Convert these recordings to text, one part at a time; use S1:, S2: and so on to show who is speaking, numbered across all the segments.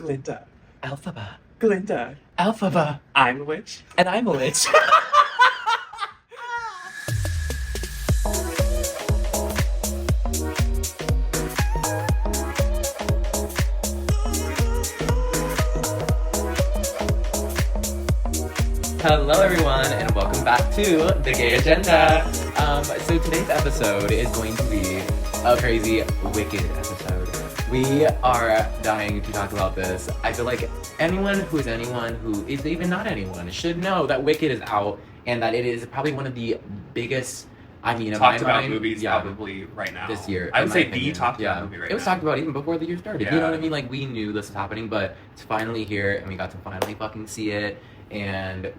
S1: Glinda.
S2: Alphaba.
S1: Glinda.
S2: Alphaba.
S1: I'm a witch.
S2: And I'm a witch. Hello everyone, and welcome back to The Gay Agenda. So today's episode is going to be a crazy, wicked episode. We are dying to talk about this. I feel like anyone who is even not anyone should know that Wicked is out and that it is probably one of the biggest, in
S1: talked
S2: my
S1: about
S2: mind,
S1: movies probably right now.
S2: this year.
S1: I would say the
S2: opinion.
S1: talked about movie right now.
S2: It was talked about even before the year started.
S1: Yeah.
S2: You know what I mean? Like, we knew this was happening, but it's finally here and we got to finally fucking see it. And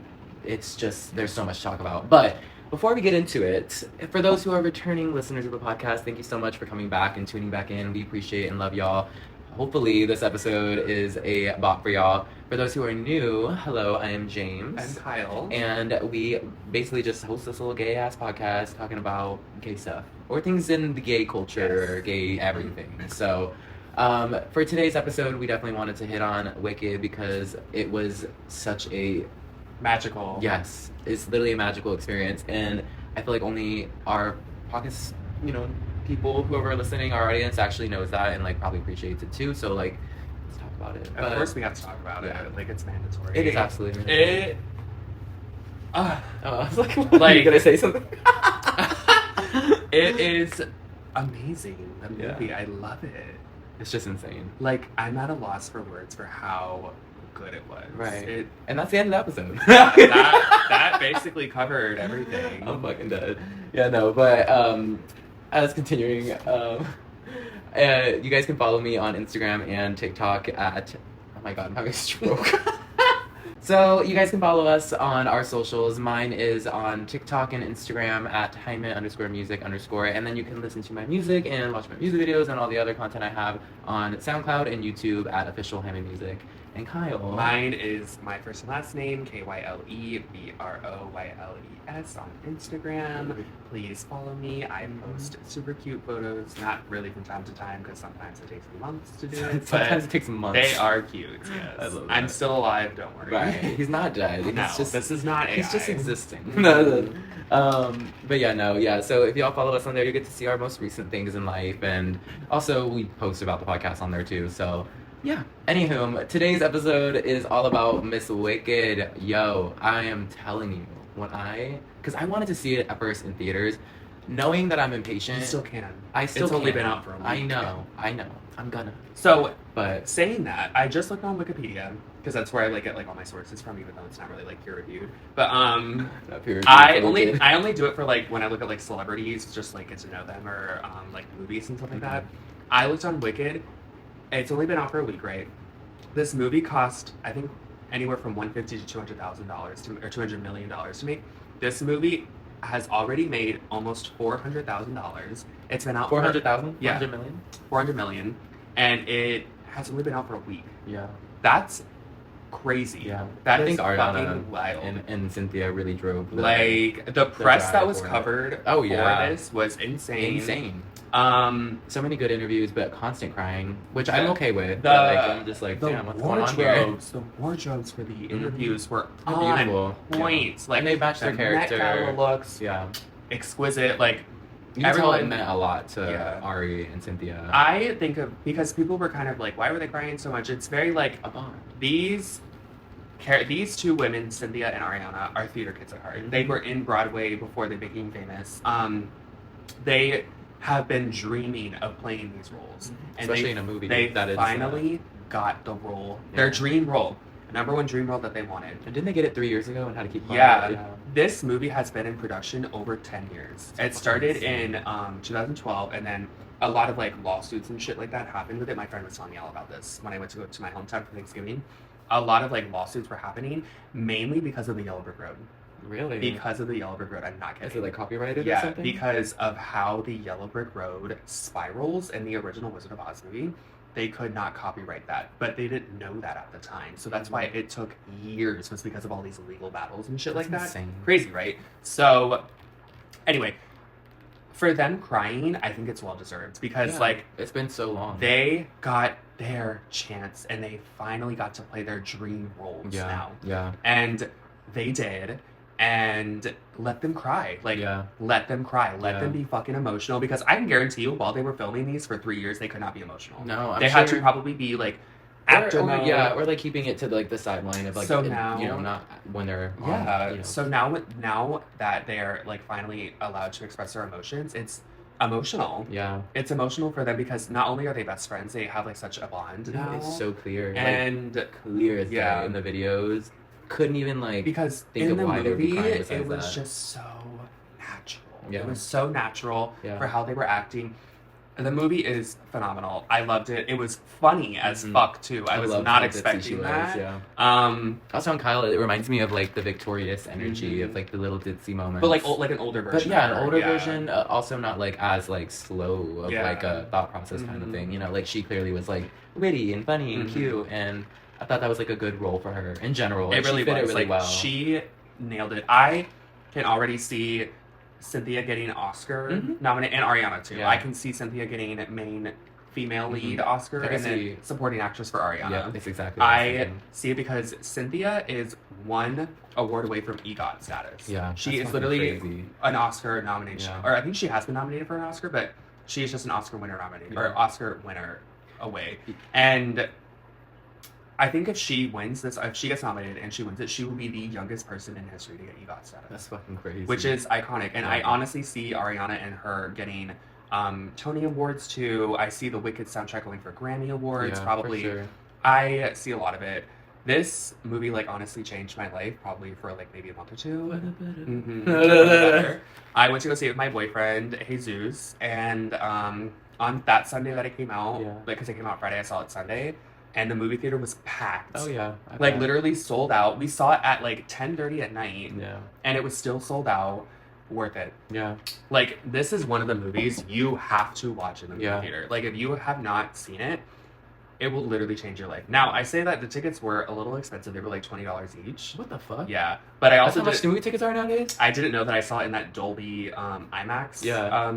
S2: it's just, there's so much to talk about. But before we get into it, for those who are returning listeners of the podcast, thank you so much for coming back and tuning back in. We appreciate and love y'all. Hopefully this episode is a bop for y'all. For those who are new, hello, I am James.
S1: I'm Kyle.
S2: And we basically just host this little gay-ass podcast talking about gay stuff. Or things in the gay culture,
S1: Yes.
S2: gay everything. So, for today's episode, we definitely wanted to hit on Wicked because it was such a...
S1: Magical.
S2: Yes, it's literally a magical experience. And I feel like only our podcast, people, whoever are listening, our audience actually knows that and, probably appreciates it too. So, let's talk about it.
S1: Of course we have to talk about it. It's mandatory.
S2: It is absolutely mandatory. I was like, are you gonna say something?
S1: It is amazing. The movie, I love it.
S2: It's just insane.
S1: I'm at a loss for words for how good it was.
S2: Right. And that's the end of the episode.
S1: that basically covered everything.
S2: I'm fucking dead. Yeah, no, but as continuing, you guys can follow me on Instagram and TikTok at, oh my god, I'm having a stroke. So you guys can follow us on our socials. Mine is on TikTok and Instagram at JAIME_music_, and then you can listen to my music and watch my music videos and all the other content I have on SoundCloud and YouTube at official JAIME Music. And Kyle.
S1: Mine is my first and last name, KYLEBROYLES on Instagram. Please follow me. I post super cute photos, not really from time to time because sometimes it takes me months to do it.
S2: Sometimes it takes months.
S1: They are cute, yes.
S2: I love that.
S1: I'm still alive, don't worry.
S2: Right. He's not dead.
S1: No, this is not AI.
S2: He's just existing. But yeah, no, yeah. So if y'all follow us on there, you get to see our most recent things in life, and also we post about the podcast on there too. So yeah. Anywho, today's episode is all about Miss Wicked. Yo, I am telling you, because I wanted to see it at first in theaters, knowing that I'm impatient.
S1: You still can.
S2: It's
S1: only been out for a week.
S2: I know. I'm gonna.
S1: So,
S2: but
S1: saying that, I just looked on Wikipedia because that's where I get all my sources from, even though it's not really peer reviewed. But I only do it for when I look at celebrities, just get to know them, or movies and stuff like that. I looked on Wicked. It's only been out for a week, right? This movie cost, I think, anywhere from $150 to $200,000 or $200 million to make. This movie has already made almost $400,000. It's been out
S2: 400,000?
S1: Yeah.
S2: 400 million?
S1: 400 million. And it has only been out for a week.
S2: Yeah.
S1: That's crazy.
S2: Yeah.
S1: That
S2: I think
S1: is
S2: Ariana
S1: fucking wild.
S2: and Cynthia really drove
S1: the press that was covered for this was insane.
S2: So many good interviews, but constant crying, which I'm okay with. I'm just damn, what's going on
S1: here?
S2: here?
S1: The wardrobes for the interviews were
S2: beautiful.
S1: Point.
S2: And they matched their character.
S1: Met Gala looks exquisite.
S2: You can tell it meant a lot to Ari and Cynthia.
S1: I think because people were kind of why were they crying so much? It's very
S2: a bond.
S1: These two women, Cynthia and Ariana, are theater kids at heart.
S2: Mm-hmm.
S1: They were in Broadway before they became famous. They have been dreaming of playing these roles, and
S2: especially in a movie.
S1: They
S2: that
S1: finally got the role, their dream role, number one dream role that they wanted.
S2: And didn't they get it 3 years ago and had to keep?
S1: Yeah. This movie has been in production over 10 years. It started in 2012, and then a lot of lawsuits and shit like that happened with it. My friend was telling me all about this when I went to go to my hometown for Thanksgiving. A lot of lawsuits were happening, mainly because of the Yellow Brick Road.
S2: Really?
S1: Because of the Yellow Brick Road, I'm not kidding.
S2: Is it copyrighted or something?
S1: Yeah, because of how the Yellow Brick Road spirals in the original Wizard of Oz movie. They could not copyright that, but they didn't know that at the time. So that's why it took years, was because of all these legal battles and shit like that.
S2: Insane.
S1: Crazy, right? So, anyway, for them crying, I think it's well deserved because
S2: it's been so long.
S1: They got their chance, and they finally got to play their dream roles now.
S2: Yeah.
S1: And they did. And let them cry. Like, let them cry. Let them be fucking emotional. Because I can guarantee you, while they were filming these for 3 years, they could not be emotional.
S2: No,
S1: they had to probably be like actor mode.
S2: Yeah, or like keeping it to like the sideline of like,
S1: so now,
S2: you know, not when they're
S1: yeah.
S2: on, you know.
S1: So now that they're like finally allowed to express their emotions, it's emotional.
S2: Yeah,
S1: it's emotional for them because not only are they best friends, they have like such a bond now.
S2: It's so clear
S1: and
S2: like, clear as day in the videos. Couldn't even like
S1: because
S2: think
S1: in
S2: of
S1: the
S2: why
S1: movie
S2: it
S1: was just so natural.
S2: Yeah.
S1: It was so natural for how they were acting. And the movie is phenomenal. I loved it. It was funny as fuck too. I was not expecting that.
S2: Also on Kyle, it reminds me of like the victorious energy of like the little ditzy moments.
S1: But like an older version.
S2: But an older version. Also not like as like slow of like a thought process kind of thing. You know, like she clearly was like witty and funny and cute, and I thought that was like a good role for her in general.
S1: It really
S2: fit
S1: was.
S2: It really well.
S1: She nailed it. I can already see Cynthia getting an Oscar nominated, and Ariana too. I can see Cynthia getting main female lead Oscar and then supporting actress for Ariana.
S2: Yeah, that's exactly.
S1: I see it because Cynthia is one award away from EGOT status.
S2: Yeah,
S1: she is literally an Oscar nomination, or I think she has been nominated for an Oscar, but she is just an Oscar winner nominated or Oscar winner away. And I think if she wins this, if she gets nominated and she wins it, she will be the youngest person in history to get EGOT status.
S2: That's fucking crazy.
S1: Which is iconic. And I honestly see Ariana and her getting Tony Awards too. I see the Wicked soundtrack going for Grammy Awards, probably. For sure. I see a lot of it. This movie, like, honestly changed my life, probably for, like, maybe a month or two. I went to go see it with my boyfriend, Jesus, and on that Sunday that it came out, because it came out Friday, I saw it Sunday. And the movie theater was packed.
S2: Oh, yeah.
S1: Like, literally sold out. We saw it at, like, 10:30 at night.
S2: Yeah.
S1: And it was still sold out. Worth it.
S2: Yeah.
S1: Like, this is one of the movies you have to watch in the movie theater. Like, if you have not seen it, it will literally change your life. Now, I say that the tickets were a little expensive. They were, like, $20 each.
S2: What the fuck?
S1: Yeah. But I also
S2: That's how much movie tickets are nowadays?
S1: I didn't know that I saw it in that Dolby IMAX.
S2: Yeah.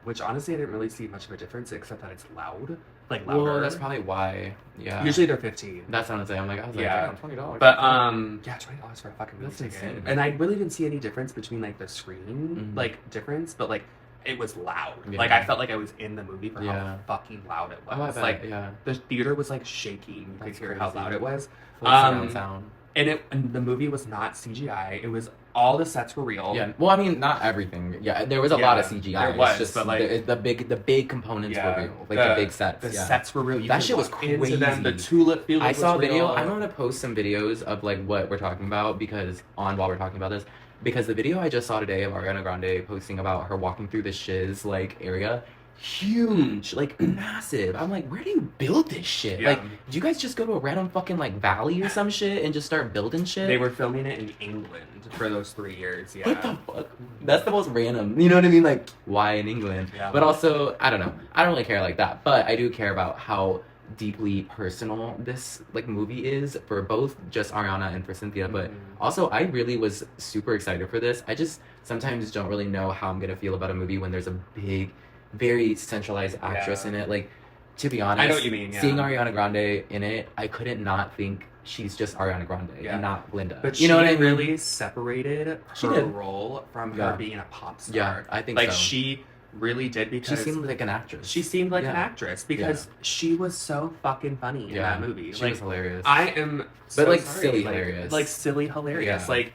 S1: Which, honestly, I didn't really see much of a difference, except that it's loud. Like, louder.
S2: Well, that's probably why. Yeah.
S1: Usually they're $15.
S2: That's what I'm saying. I was like, damn, $20.
S1: But, $20 for a fucking movie ticket.
S2: Insane.
S1: And I really didn't see any difference between, like, the screen, like, difference, but, like, it was loud. Yeah. Like, I felt like I was in the movie for how fucking loud it was.
S2: Oh, I bet,
S1: like, the theater was, like, shaking. You could hear how loud it was.
S2: Sound.
S1: And the movie was not CGI. It was, all the sets were real.
S2: Yeah. Well, I mean, not everything. Yeah, there was a lot of CGI.
S1: There was,
S2: just,
S1: but, like,
S2: the big components were real. Like, the big sets.
S1: The sets were real.
S2: That shit was crazy.
S1: Them. The tulip field
S2: I saw a video.
S1: Real.
S2: I'm going to post some videos of, like, what we're talking about, while we're talking about this. Because the video I just saw today of Ariana Grande posting about her walking through the shiz, like, area, huge, like, massive. I'm like, where do you build this shit? Like, did you guys just go to a random fucking, like, valley or some shit and just start building shit?
S1: They were filming it in England for those 3 years,
S2: What the fuck? That's the most random, you know what I mean? Like, why in England?
S1: Yeah,
S2: but also, I don't know. I don't really care like that. But I do care about how deeply personal this like movie is for both just Ariana and for Cynthia, but also I really was super excited for this. I just sometimes don't really know how I'm gonna feel about a movie when there's a big, very centralized actress in it. Like, to be honest,
S1: I know what you mean.
S2: Seeing Ariana Grande in it, I couldn't not think she's just Ariana Grande and not Glinda.
S1: But
S2: you know what I mean?
S1: Really separated her role from her being a pop star.
S2: Yeah, I think
S1: like
S2: so.
S1: She really did, because
S2: she seemed like an actress.
S1: She seemed like an actress because she was so fucking funny in that movie.
S2: She was hilarious.
S1: I am
S2: so but like sorry. Silly hilarious.
S1: Like silly hilarious. Like,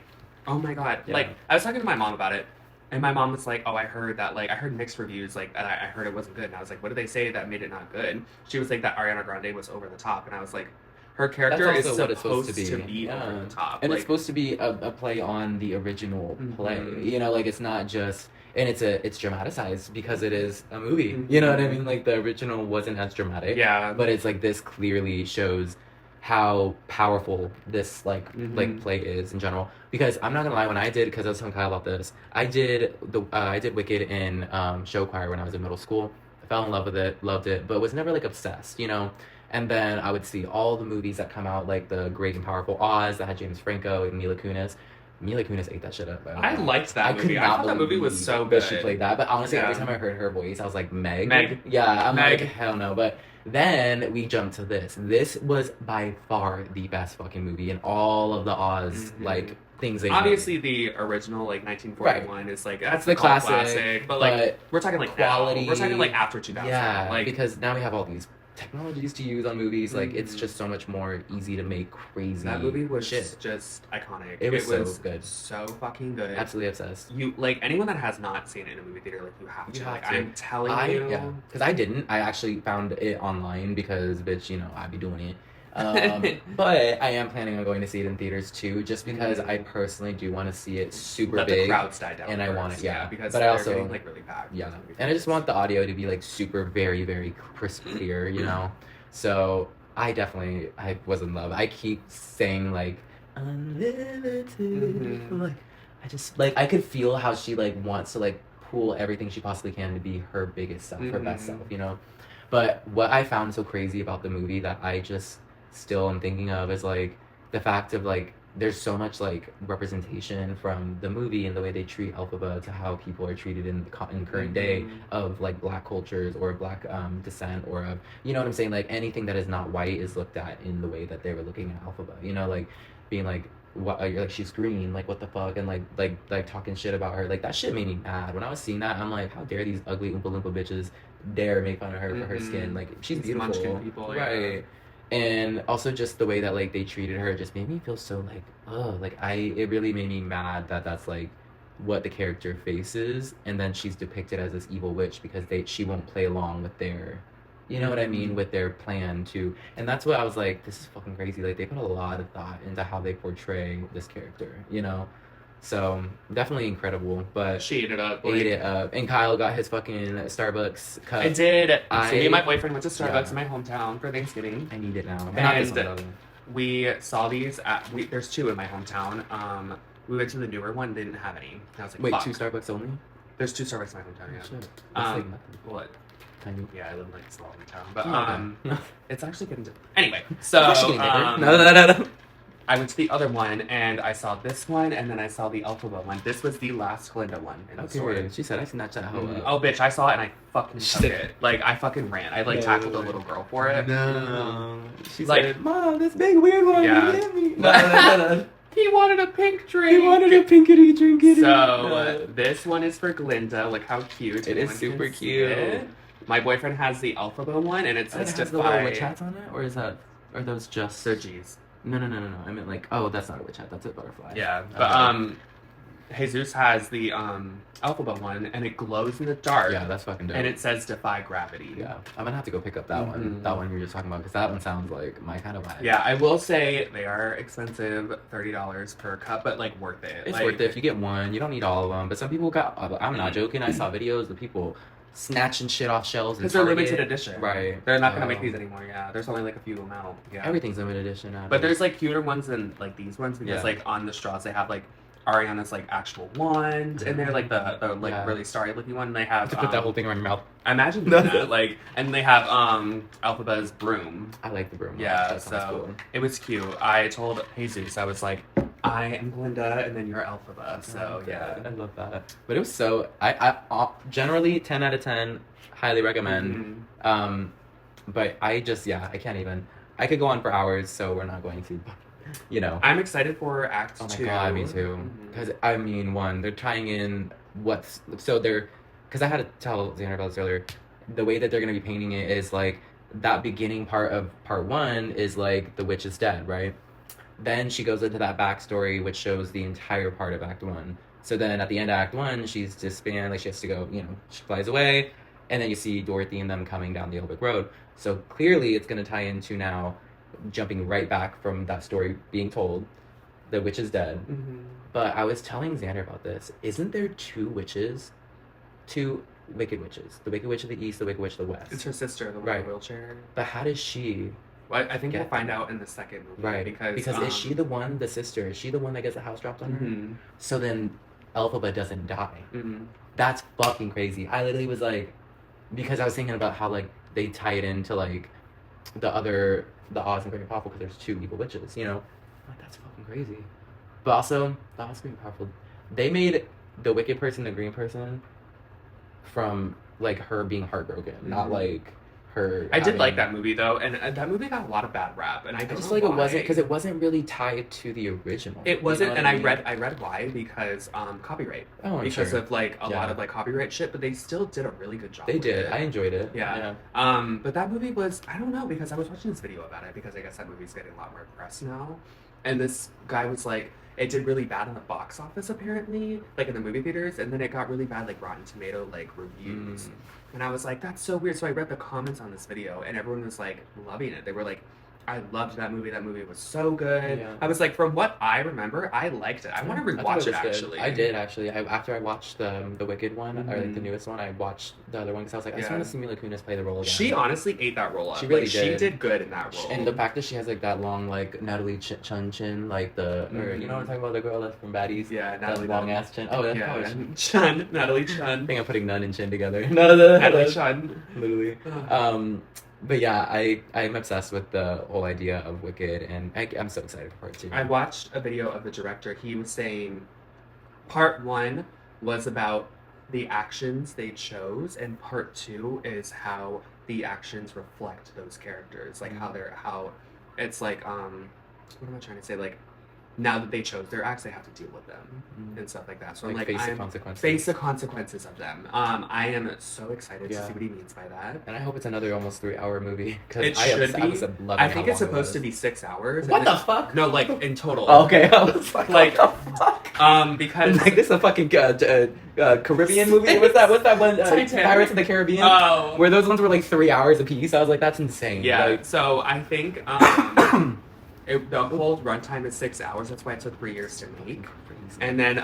S1: oh my god. Like, I was talking to my mom about it, and my mom was like, oh, I heard that, like, I heard mixed reviews, like, and I heard it wasn't good. And I was like, what did they say that made it not good? She was like that Ariana Grande was over the top, and I was like, her character is supposed to be over the top.
S2: And like, it's supposed to be a play on the original play. You know, like, it's not just... And it's dramatized because it is a movie. You know what I mean? Like, the original wasn't as dramatic.
S1: Yeah.
S2: But it's like, this clearly shows how powerful this like play is in general. Because I'm not gonna lie, when I did, because I was telling Kyle about this, I did Wicked in show choir when I was in middle school. I fell in love with it, loved it, but was never like obsessed, you know. And then I would see all the movies that come out, like the Great and Powerful Oz that had James Franco and Mila Kunis. Mila Kunis ate that shit up.
S1: I liked that movie. I thought that movie was so good.
S2: She played that, but honestly, every time I heard her voice, I was like, Meg?
S1: Meg.
S2: Yeah, I'm
S1: Meg.
S2: like, hell no. But Then we jumped to this. This was by far the best fucking movie in all of the Oz like things they
S1: obviously the original like 1941 is like that's
S2: the classic,
S1: but like we're talking like
S2: quality.
S1: Now. We're talking like after 2000.
S2: Yeah,
S1: like
S2: because now we have all these technologies to use on movies. Like it's just so much more easy to make crazy.
S1: That movie was
S2: shit.
S1: just iconic.
S2: It was so good,
S1: so fucking good.
S2: Absolutely obsessed.
S1: You like anyone that has not seen it in a movie theater, like you have to. I'm telling you,
S2: yeah, because I didn't. I actually found it online because, bitch, you know, I be doing it. But I am planning on going to see it in theaters too, just because I personally do want to see it super big.
S1: The crowds die down,
S2: and I want it,
S1: because
S2: but
S1: I
S2: also
S1: getting, like really packed.
S2: Yeah, and I just want the audio to be like super, very, very crisp clear, you know. So I was in love. I keep saying like unlimited, like I just like I could feel how she like wants to like pull everything she possibly can to be her biggest self, her best self, you know. But what I found so crazy about the movie that I just still am thinking of is like the fact of like there's so much like representation from the movie and the way they treat Elphaba to how people are treated in current day of like black cultures or black descent or of, you know what I'm saying, like anything that is not white is looked at in the way that they were looking at Elphaba, you know, like being like what like she's green, like what the fuck, and like talking shit about her. Like that shit made me mad when I was seeing that. I'm like, how dare these ugly Oompa Loompa bitches dare make fun of her for her skin, like she's beautiful,
S1: munchkin people,
S2: right? And also just the way that like they treated her just made me feel so like, oh, like it really made me mad that that's like what the character faces, and then she's depicted as this evil witch because she won't play along with their, you know what I mean, with their plan to, and that's what I was like, this is fucking crazy. Like they put a lot of thought into how they portray this character, you know. So definitely incredible, but
S1: she ate it up.
S2: Ate it up, and Kyle got his fucking Starbucks cup.
S1: I did. Me and my boyfriend went to Starbucks in my hometown for Thanksgiving.
S2: I need it now.
S1: And we saw these there's two in my hometown. We went to the newer one, they didn't have any. And I was like,
S2: wait,
S1: fuck.
S2: 2 Starbucks only?
S1: There's 2 Starbucks in my hometown, yeah.
S2: Shit.
S1: Like what?
S2: Tiny.
S1: Yeah, I live in like a small town, but it's actually getting different. Anyway, so
S2: no.
S1: I went to the other one, and I saw this one, and then I saw the Elphaba one. This was the last Glinda one in the store.
S2: She said I snatched that hoe up.
S1: Oh, bitch, I saw it, and I fucking took it. Like, I fucking ran. I, like, tackled a little girl for it.
S2: No. She
S1: like,
S2: said, Mom, this big weird one, hit me. No.
S1: He wanted a pink drink.
S2: He wanted a pinkity drinkity.
S1: So, this one is for Glinda. Look how cute.
S2: It is super cute.
S1: My boyfriend has the Elphaba one, and it says
S2: it has the little witch hats on it? Or are those just...
S1: They're G's.
S2: No. I meant like, oh, that's not a witch hat. That's a butterfly.
S1: Yeah, but Jesus has the Elphaba one, and it glows in the dark.
S2: Yeah, that's fucking dope.
S1: And it says defy gravity.
S2: Yeah, I'm gonna have to go pick up that one. That one you were just talking about, because that one sounds like my kind of vibe.
S1: Yeah, I will say they are expensive, $30 per cup, but like worth it.
S2: It's worth it if you get one. You don't need all of them. But some people I'm not joking. I saw videos of people snatching shit off shelves
S1: because they're limited edition,
S2: right?
S1: They're not gonna make these anymore. Yeah, there's only like a few amount. Yeah,
S2: everything's limited edition now.
S1: But there's like cuter ones than like these ones because like on the straws they have like Ariana's like actual wand, and they're like the like really starry looking one. And they have
S2: to put that whole thing around your mouth.
S1: Imagine that, like, and they have Elphaba's broom.
S2: I like the broom.
S1: Yeah, so cool. It was cute. I told Jesus, I was like, I am Glinda, and then you're Elphaba. So yeah,
S2: I love that. But it was so I generally 10 out of 10, highly recommend. But I just I can't even. I could go on for hours, so we're not going to. You know,
S1: I'm excited for Act 2.
S2: Oh my god, me too. Because I mean, one, they're tying in because I had to tell Xander about this earlier. The way that they're gonna be painting it is like that beginning part of part 1 is like the witch is dead, right? Then she goes into that backstory, which shows the entire part of Act 1. So then at the end of Act 1, she's disbanded, like she has to go, you know, she flies away, and then you see Dorothy and them coming down the Obic Road. So clearly, it's gonna tie into now. Jumping right back from that story being told, the witch is dead. But I was telling Xander about this. Isn't there 2 witches? 2 wicked witches. The Wicked Witch of the East, the Wicked Witch of the West.
S1: It's her sister, the one in the wheelchair.
S2: But how does she...
S1: Well, I think we'll find out in the second movie.
S2: Right.
S1: Because
S2: is she the one, the sister, is she the one that gets the house dropped on her? So then Elphaba doesn't die. That's fucking crazy. I literally was like... Because I was thinking about how, like, they tie it into, like, the Oz and Great Powerful, because there's 2 evil witches, you know? I'm like, that's fucking crazy. But also, the Oz and Great Powerful, they made the wicked person the green person from, like, her being heartbroken, not, like, her.
S1: I did like that movie though, and that movie got a lot of bad rap, and I
S2: just
S1: know
S2: feel like
S1: why.
S2: it wasn't because it wasn't really tied to the original.
S1: It wasn't,
S2: you know
S1: and
S2: what I mean?
S1: I read why, because copyright.
S2: Oh, I'm
S1: because
S2: sure.
S1: of like a lot of like copyright shit, but they still did a really good job.
S2: They
S1: with
S2: did.
S1: it.
S2: I enjoyed it.
S1: Yeah. But that movie was, I don't know, because I was watching this video about it, because I guess that movie's getting a lot more press now, and this guy was like, it did really bad in the box office apparently, like in the movie theaters, and then it got really bad like Rotten Tomato like reviews. And I was like, that's so weird. So I read the comments on this video, and everyone was like loving it. They were like, I loved that movie. That movie was so good.
S2: Yeah.
S1: I was like, from what I remember, I liked it. I want to rewatch it actually.
S2: I did actually. After I watched the Wicked one, or like the newest one, I watched the other one because I was like, I just want to see Mila Kunis play the role again.
S1: She honestly ate that role up.
S2: She really
S1: did.
S2: She
S1: did good in that role.
S2: And the fact that she has like that long like Natalie Chun chin, like the or you know what I'm talking about, the girl that's from Baddies.
S1: Yeah, Natalie.
S2: Long ass chin. Oh, that's
S1: Chun. Natalie Chun.
S2: I think I'm putting Nun and Chin together. Natalie
S1: Chun.
S2: Literally. But yeah, I'm obsessed with the whole idea of Wicked, and I'm so excited for part 2.
S1: I watched a video of the director. He was saying part 1 was about the actions they chose, and part 2 is how the actions reflect those characters, like how it's like what am I trying to say, like now that they chose their acts, they have to deal with them and stuff like that. So
S2: like,
S1: I'm
S2: face
S1: like,
S2: the consequences.
S1: Face the consequences of them. I am so excited to see what he means by that.
S2: And I hope it's another almost 3-hour movie.
S1: It should be. I think it's supposed to be 6 hours.
S2: What the fuck?
S1: No, like in total.
S2: Oh, okay, I was like, what the fuck?
S1: Because
S2: like this is a fucking Caribbean movie. What's that one? Pirates of the Caribbean.
S1: Oh,
S2: where those ones were like 3 hours a piece. I was like, that's insane.
S1: Yeah.
S2: Like,
S1: so I think the whole runtime is 6 hours. That's why it took 3 years to make. And then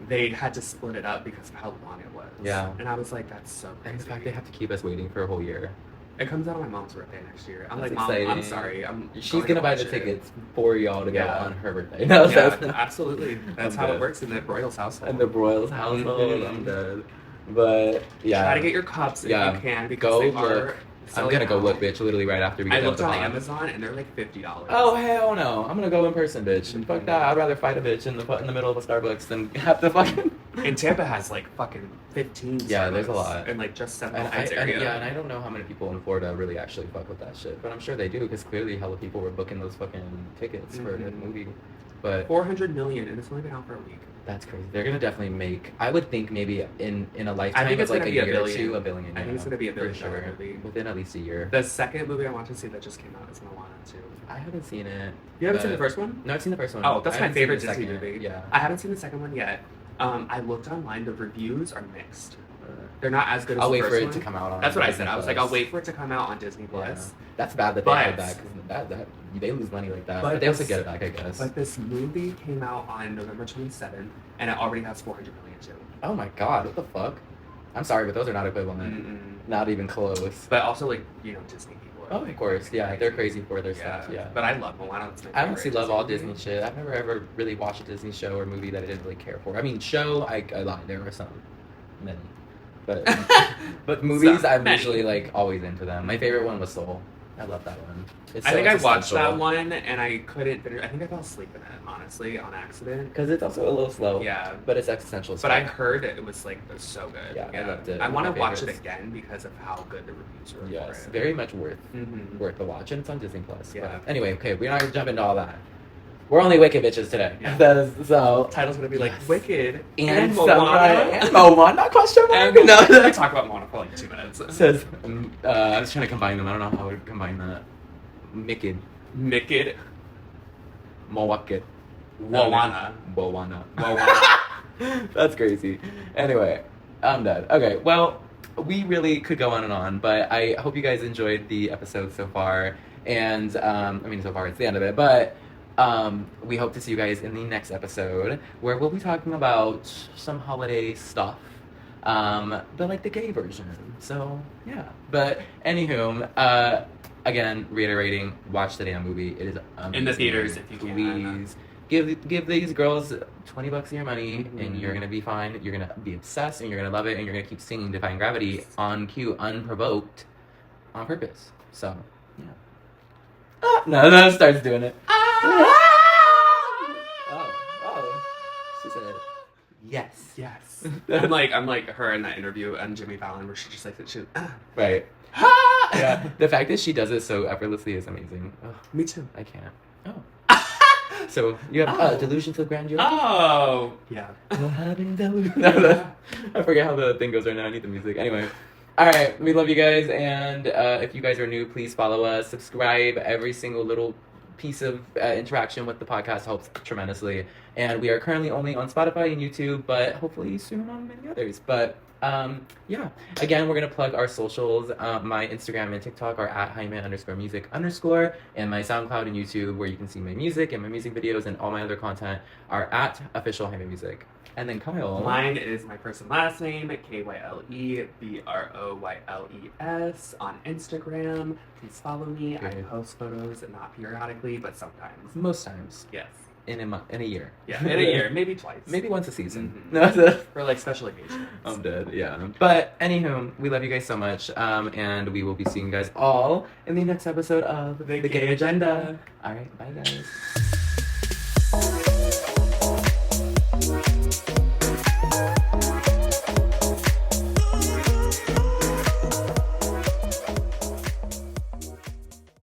S1: they had to split it up because of how long it was.
S2: Yeah.
S1: And I was like, that's so crazy.
S2: And the fact they have to keep us waiting for a whole year.
S1: It comes out on my mom's birthday next year. I'm
S2: That's
S1: like,
S2: exciting.
S1: Mom, I'm sorry.
S2: She's gonna buy the tickets for y'all to go on her birthday.
S1: No, absolutely. That's how it works in the Broyles household.
S2: In the Broyles household, I'm dead. But yeah,
S1: try to get your cups if you can, because they are.
S2: I'm gonna go look, bitch, literally right after we get
S1: I looked on Amazon and they're like $50.
S2: Oh hell no! I'm gonna go in person, bitch. And fuck that. I'd rather fight a bitch in the middle of a Starbucks than have the fucking.
S1: And Tampa has like fucking 15.
S2: Yeah, there's a lot.
S1: And like just 7
S2: area. And I don't know how many people in Florida really actually fuck with that shit, but I'm sure they do because clearly hella people were booking those fucking tickets for the movie. But
S1: 400 million, and it's only been out for a week.
S2: That's crazy. They're gonna definitely make. I would think maybe in a lifetime,
S1: I think it's
S2: like
S1: gonna
S2: a
S1: be
S2: year
S1: $1
S2: or
S1: billion.
S2: two, $1 billion.
S1: I think it's gonna be $1 billion
S2: sure.
S1: movie
S2: Within at least a year.
S1: The second movie I want to see that just came out is Moana 2.
S2: I haven't seen it.
S1: You haven't seen the first one?
S2: No, I've seen the first one.
S1: Oh, that's my favorite Disney
S2: second.
S1: movie.
S2: Yeah.
S1: I haven't seen the second one yet. I looked online. The reviews are mixed. They're not as good as
S2: I'll
S1: the
S2: wait
S1: first
S2: for
S1: one.
S2: it to come out on.
S1: That's what
S2: Disney
S1: I said. I was
S2: Plus.
S1: like, I'll wait for it to come out on Disney Plus.
S2: Yeah. That's bad that they did that because that they lose money like that. But they also get it back, I guess.
S1: But this movie came out on November 27th, and it already has 400 million too.
S2: Oh my god, what the fuck? I'm sorry, but those are not equivalent. Not even close.
S1: But also, like, you know, Disney people.
S2: Oh, of course. Yeah, they're crazy for their stuff. Yeah.
S1: But I love Moana. That's my
S2: I honestly love all
S1: Disney
S2: Disney shit. I've never ever really watched a Disney show or movie that I didn't really care for. I mean, show, I lied. There were some. Many. But movies, I'm usually like always into them. My favorite one was Soul. I love that one.
S1: I think I watched that one and I couldn't finish. I think I fell asleep in it, honestly, on accident.
S2: Because it's also a little slow.
S1: Yeah.
S2: But it's existential.
S1: But I heard it was like so good.
S2: Yeah, I loved it.
S1: I want to watch it again because of how good the reviews were.
S2: Yes, very much worth the watch, and it's on Disney Plus.
S1: Yeah.
S2: But anyway, okay, we're not gonna jump into all that. We're only Wicked bitches today.
S1: Yeah.
S2: So
S1: title's gonna be like Wicked
S2: and
S1: Moana.
S2: And Moana? Question mark?
S1: No, we talk about Moana for like 2 minutes.
S2: It says I was trying to combine them. I don't know how I would combine that. Micked. Moana. That's crazy. Anyway, I'm dead. Okay, well, we really could go on and on, but I hope you guys enjoyed the episode so far. And I mean, so far it's the end of it, but we hope to see you guys in the next episode where we'll be talking about some holiday stuff, but like the gay version. So yeah. But anywho, again, reiterating, watch the damn movie. It is amazing.
S1: In the theaters if you can.
S2: Please give these girls $20 of your money, and you're gonna be fine. You're gonna be obsessed, and you're gonna love it, and you're gonna keep singing "Defying Gravity" on cue, unprovoked, on purpose. So yeah. No, starts doing it. Oh, she said yes.
S1: I'm like her in that interview on Jimmy Fallon where she just like she
S2: right. Yeah, the fact that she does it so effortlessly is amazing. Ugh,
S1: Me too.
S2: I can't. Oh. So you have delusions of grandeur.
S1: Oh, yeah.
S2: I forget how the thing goes right now. I need the music. Anyway. All right, we love you guys, and if you guys are new, please follow us, subscribe. Every single little piece of interaction with the podcast helps tremendously. And we are currently only on Spotify and YouTube, but hopefully soon on many others. But yeah, again, we're gonna plug our socials. My Instagram and TikTok are at @Jaime_music_, and my SoundCloud and YouTube, where you can see my music and my music videos and all my other content, are at official Jaime Music. And then Kyle.
S1: Mine is my first and last name, KYLEBROYLES, on Instagram. Please follow me.
S2: Good.
S1: I post photos, not periodically, but sometimes.
S2: Most times.
S1: Yes.
S2: In a year.
S1: Yeah, in a year, maybe twice.
S2: Maybe once a season.
S1: Mm-hmm. For like special occasions.
S2: I'm dead, yeah. But anywho, we love you guys so much, and we will be seeing you guys all in the next episode of
S1: The Gay Agenda.
S2: All right, bye guys.